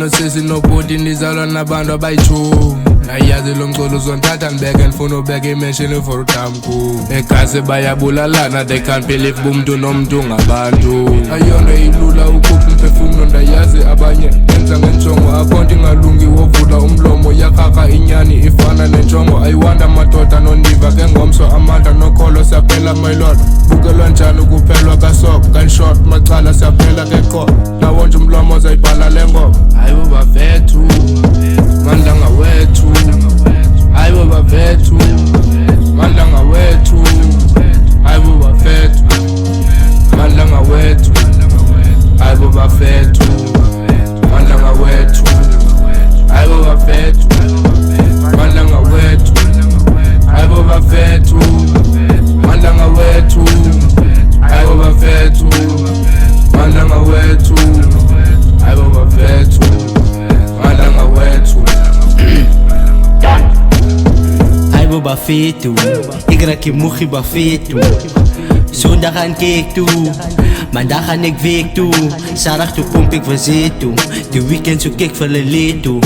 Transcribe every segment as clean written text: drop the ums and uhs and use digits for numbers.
nosisi nobhuti nizalwa nabantu abayi-2 nayazi lo mculo uzondithatha ndibeke ndifuna ubeka imenshini for utamku egasi bayabulalana they can't believe bumuntu nomuntu ngabantu ayonto ilula ukhupha umphefumlo ndayazi abanye enza ngenjongo akhonto ingalungi wovula umlomo yakhakha inyani ifana nenjongo ayiwanda madoda noniva ke ngomso amandla nokholo siyaphela my lord bukelwa njani ukuphelwa kasoko gunshot macala siyaphela ke qo nawonje umlomo zayibhala le ngoma hayi bobafethu mandlanga wethu hayi bobafethu mandlanga wethu hayi bobafethu mandlanga wethu hayi bobafethu mandlanga wethu hayi bobafethu mandlanga wethu hayi bobafethu mandlanga wethu hayi bobafethu mandlanga wethu hayi bobafethu mandlanga wethu hayi bobafethu ik moegi bafethu zondag gaan keek toe maandag gaan ik week toe zaterdag toe pomp ik verzet toe de weekend zoek ik voor een leed toe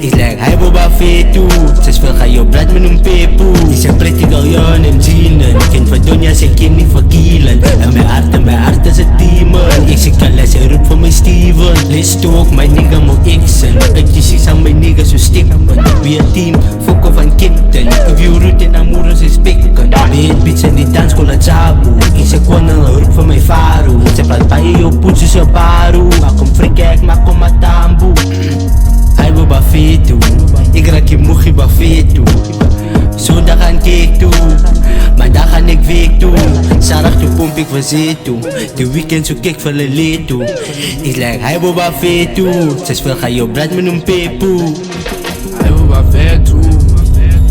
ik lijk hij bobafethu zes veel ga je blad met een pepo die zijn prettig al jaren en zienen kind van Donja zijn kind niet verkielen en mijn hart is een demon ik zie alles en roep voor mijn Steven lees toe ook mijn nigga moet xen ik zie aan mijn nigga zo stikken be een team fokken van kitten if you root in amours is pikken beat beats en die dansschool at Zabu ik zeg gewoon een roep voor mijn faro ze praat bij je op poetsen zo baru maak hem frikek maak hem matambu hayi bobafethu ik moegi bafethu zondag gaan keek toe maandag gaan ik week toe zaterdag toe pomp ik verzet toe de weekend zoek ik voor een leed toe ik lijk hayi bobafethu zes veel ga je op blad met een pepo hayi bobafethu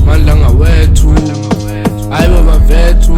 mandlanga wethu hayi bobafethu